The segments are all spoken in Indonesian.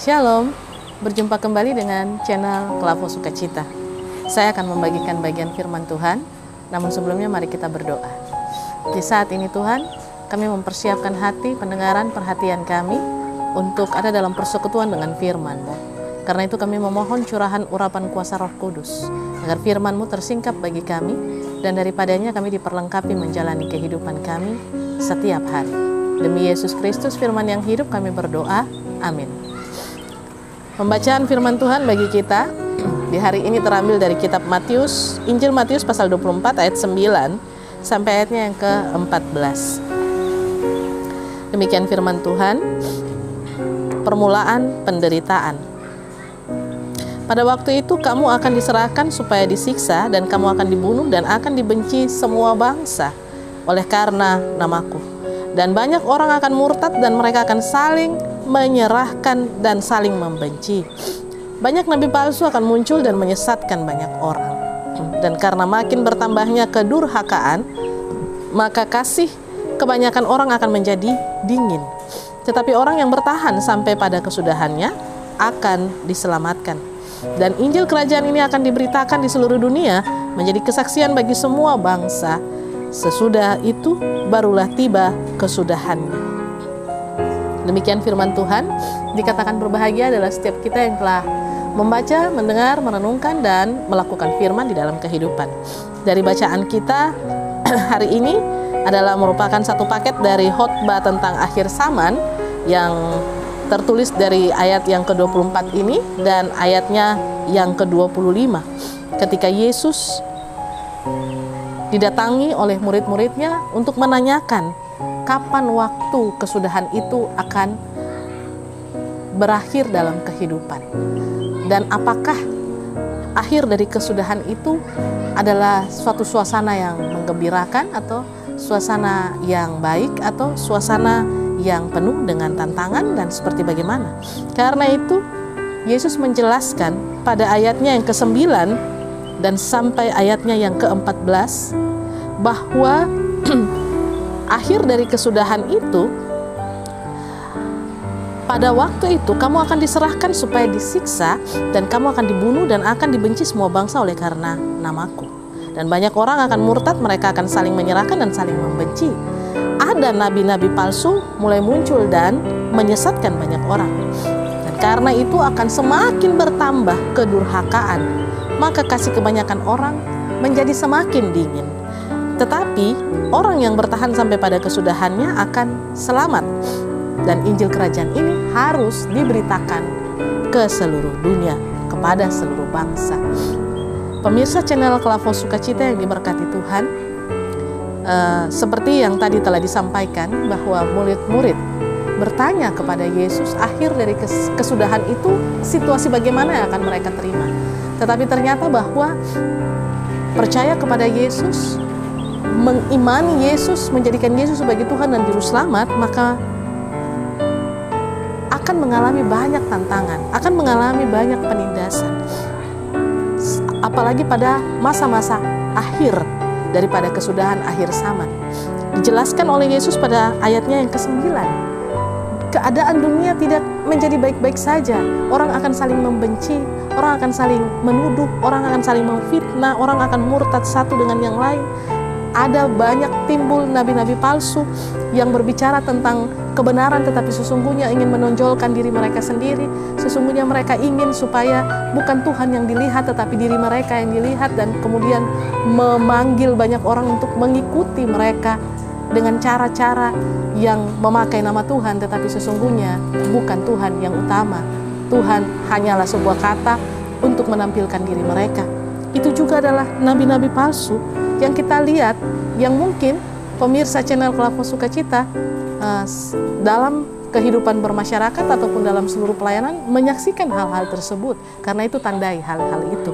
Shalom, berjumpa kembali dengan channel Klavo Sukacita. Saya akan membagikan bagian firman Tuhan, namun sebelumnya mari kita berdoa. Di saat ini Tuhan, kami mempersiapkan hati, pendengaran, perhatian kami untuk ada dalam persekutuan dengan firman-Mu. Karena itu kami memohon curahan urapan kuasa Roh Kudus, agar firman-Mu tersingkap bagi kami, dan daripadanya kami diperlengkapi menjalani kehidupan kami setiap hari. Demi Yesus Kristus, firman yang hidup, kami berdoa. Amin. Pembacaan firman Tuhan bagi kita di hari ini terambil dari kitab Matius, Injil Matius pasal 24 ayat 9 sampai ayatnya yang ke-14. Demikian firman Tuhan. Permulaan penderitaan. Pada waktu itu kamu akan diserahkan supaya disiksa, dan kamu akan dibunuh dan akan dibenci semua bangsa oleh karena namaku. Dan banyak orang akan murtad dan mereka akan saling menyerahkan dan saling membenci. Banyak nabi palsu akan muncul dan menyesatkan banyak orang. Dan karena makin bertambahnya kedurhakaan, maka kasih kebanyakan orang akan menjadi dingin. Tetapi orang yang bertahan sampai pada kesudahannya akan diselamatkan. Dan Injil kerajaan ini akan diberitakan di seluruh dunia menjadi kesaksian bagi semua bangsa. Sesudah itu barulah tiba kesudahannya. Demikian firman Tuhan. Dikatakan berbahagia adalah setiap kita yang telah membaca, mendengar, merenungkan, dan melakukan firman di dalam kehidupan. Dari bacaan kita hari ini adalah merupakan satu paket dari khotbah tentang akhir zaman yang tertulis dari ayat yang ke-24 ini dan ayatnya yang ke-25. Ketika Yesus didatangi oleh murid-muridnya untuk menanyakan kapan waktu kesudahan itu akan berakhir dalam kehidupan, dan apakah akhir dari kesudahan itu adalah suatu suasana yang menggembirakan, atau suasana yang baik, atau suasana yang penuh dengan tantangan, dan seperti bagaimana. Karena itu Yesus menjelaskan pada ayatnya yang ke-9 dan sampai ayatnya yang ke-14 bahwa akhir dari kesudahan itu, pada waktu itu kamu akan diserahkan supaya disiksa, dan kamu akan dibunuh dan akan dibenci semua bangsa oleh karena namaku. Dan banyak orang akan murtad, mereka akan saling menyerahkan dan saling membenci. Ada nabi-nabi palsu mulai muncul dan menyesatkan banyak orang. Dan karena itu akan semakin bertambah kedurhakaan, maka kasih kebanyakan orang menjadi semakin dingin. Tetapi orang yang bertahan sampai pada kesudahannya akan selamat. Dan Injil kerajaan ini harus diberitakan ke seluruh dunia, kepada seluruh bangsa. Pemirsa channel Klavo Sukacita yang diberkati Tuhan, seperti yang tadi telah disampaikan bahwa murid-murid bertanya kepada Yesus akhir dari kesudahan itu situasi bagaimana yang akan mereka terima. Tetapi ternyata bahwa percaya kepada Yesus, mengimani Yesus, menjadikan Yesus sebagai Tuhan dan Juru Selamat, maka akan mengalami banyak tantangan, akan mengalami banyak penindasan. Apalagi pada masa-masa akhir daripada kesudahan akhir zaman. Dijelaskan oleh Yesus pada ayatnya yang ke-9. Keadaan dunia tidak menjadi baik-baik saja. Orang akan saling membenci, orang akan saling menuduh, orang akan saling memfitnah, orang akan murtad satu dengan yang lain. Ada banyak timbul nabi-nabi palsu yang berbicara tentang kebenaran, tetapi sesungguhnya ingin menonjolkan diri mereka sendiri. Sesungguhnya mereka ingin supaya bukan Tuhan yang dilihat, tetapi diri mereka yang dilihat, dan kemudian memanggil banyak orang untuk mengikuti mereka dengan cara-cara yang memakai nama Tuhan, tetapi sesungguhnya bukan Tuhan yang utama. Tuhan hanyalah sebuah kata untuk menampilkan diri mereka. Itu juga adalah nabi-nabi palsu yang kita lihat, yang mungkin pemirsa channel Klavo Sukacita dalam kehidupan bermasyarakat ataupun dalam seluruh pelayanan menyaksikan hal-hal tersebut, karena itu tandai hal-hal itu.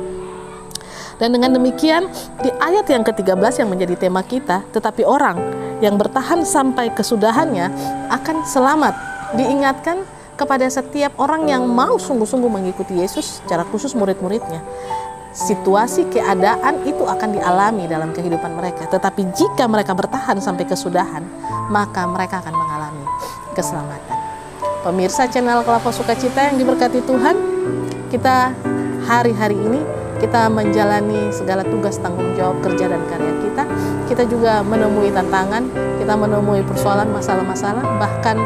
Dan dengan demikian di ayat yang ke-13 yang menjadi tema kita, tetapi orang yang bertahan sampai kesudahannya akan selamat, diingatkan kepada setiap orang yang mau sungguh-sungguh mengikuti Yesus, secara khusus murid-muridnya. Situasi keadaan itu akan dialami dalam kehidupan mereka, tetapi jika mereka bertahan sampai kesudahan, maka mereka akan mengalami keselamatan. pemirsa channel Kelapa Sukacita yang diberkati Tuhan, kita hari-hari ini kita menjalani segala tugas, tanggung jawab, kerja dan karya kita. Kita juga menemui tantangan, kita menemui persoalan, masalah-masalah, bahkan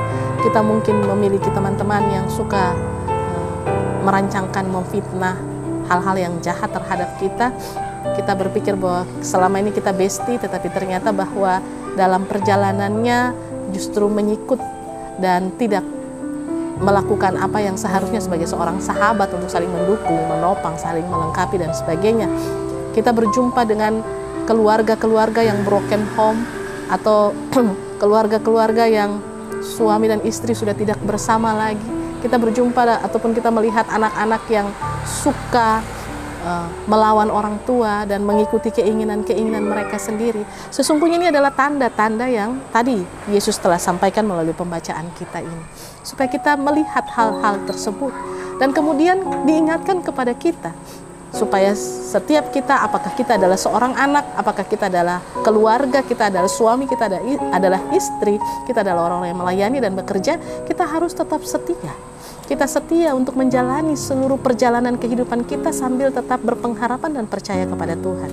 kita mungkin memiliki teman-teman yang suka merancangkan, memfitnah hal-hal yang jahat terhadap kita. Kita berpikir bahwa selama ini kita bestie, tetapi ternyata bahwa dalam perjalanannya justru menyikut dan tidak melakukan apa yang seharusnya sebagai seorang sahabat untuk saling mendukung, menopang, saling melengkapi dan sebagainya. Kita berjumpa dengan keluarga-keluarga yang broken home atau keluarga-keluarga yang suami dan istri sudah tidak bersama lagi. Kita berjumpa ataupun kita melihat anak-anak yang suka melawan orang tua dan mengikuti keinginan-keinginan mereka sendiri. Sesungguhnya ini adalah tanda-tanda yang tadi Yesus telah sampaikan melalui pembacaan kita ini, supaya kita melihat hal-hal tersebut dan kemudian diingatkan kepada kita supaya setiap kita, apakah kita adalah seorang anak, apakah kita adalah keluarga, kita adalah suami, kita adalah istri, kita adalah orang-orang yang melayani dan bekerja, kita harus tetap setia. Kita setia untuk menjalani seluruh perjalanan kehidupan kita sambil tetap berpengharapan dan percaya kepada Tuhan.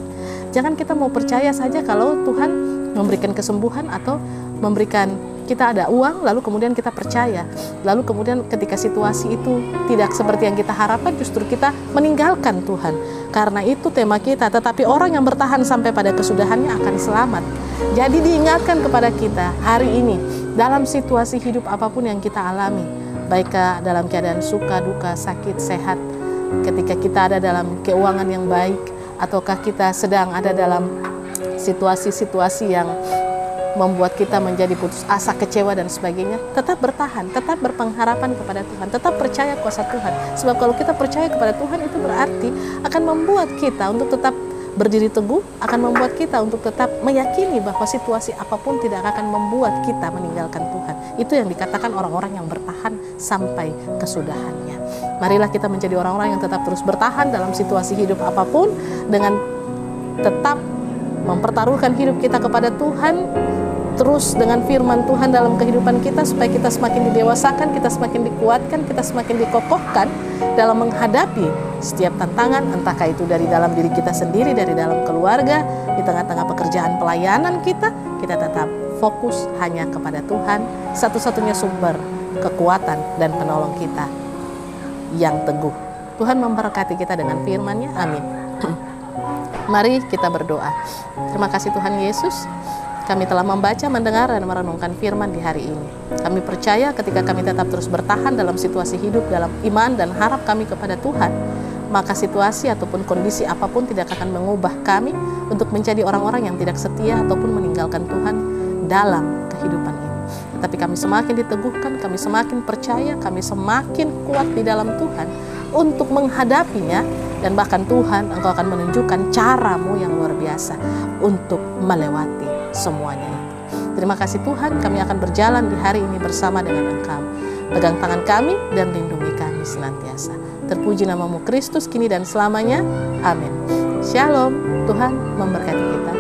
Jangan kita mau percaya saja kalau Tuhan memberikan kesembuhan atau memberikan kita ada uang, lalu kemudian kita percaya. Lalu kemudian ketika situasi itu tidak seperti yang kita harapkan, justru kita meninggalkan Tuhan. Karena itu tema kita, tetapi orang yang bertahan sampai pada kesudahannya akan selamat. Jadi diingatkan kepada kita hari ini, dalam situasi hidup apapun yang kita alami, baik dalam keadaan suka, duka, sakit, sehat, ketika kita ada dalam keuangan yang baik, ataukah kita sedang ada dalam situasi-situasi yang membuat kita menjadi putus asa, kecewa dan sebagainya, tetap bertahan, tetap berpengharapan kepada Tuhan, tetap percaya kuasa Tuhan. Sebab kalau kita percaya kepada Tuhan, itu berarti akan membuat kita untuk tetap berdiri teguh, akan membuat kita untuk tetap meyakini bahwa situasi apapun tidak akan membuat kita meninggalkan Tuhan. Itu yang dikatakan orang-orang yang bertahan sampai kesudahannya. Marilah kita menjadi orang-orang yang tetap terus bertahan dalam situasi hidup apapun, dengan tetap mempertaruhkan hidup kita kepada Tuhan, terus dengan firman Tuhan dalam kehidupan kita, supaya kita semakin didewasakan, kita semakin dikuatkan, kita semakin dikokohkan dalam menghadapi setiap tantangan, entahkah itu dari dalam diri kita sendiri, dari dalam keluarga, di tengah-tengah pekerjaan pelayanan kita tetap fokus hanya kepada Tuhan, satu-satunya sumber kekuatan dan penolong kita yang teguh. Tuhan memberkati kita dengan firman-Nya. Amin. Mari kita berdoa. Terima kasih Tuhan Yesus, kami telah membaca, mendengar, dan merenungkan firman di hari ini. Kami percaya ketika kami tetap terus bertahan dalam situasi hidup, dalam iman dan harap kami kepada Tuhan, maka situasi ataupun kondisi apapun tidak akan mengubah kami untuk menjadi orang-orang yang tidak setia ataupun meninggalkan Tuhan dalam kehidupan ini. Tetapi kami semakin diteguhkan, kami semakin percaya, kami semakin kuat di dalam Tuhan untuk menghadapinya. Dan bahkan Tuhan, Engkau akan menunjukkan cara-Mu yang luar biasa untuk melewati semuanya itu. Terima kasih Tuhan, kami akan berjalan di hari ini bersama dengan Engkau. Pegang tangan kami dan lindungi kami senantiasa. Terpuji nama-Mu Kristus kini dan selamanya. Amin. Shalom. Tuhan memberkati kita.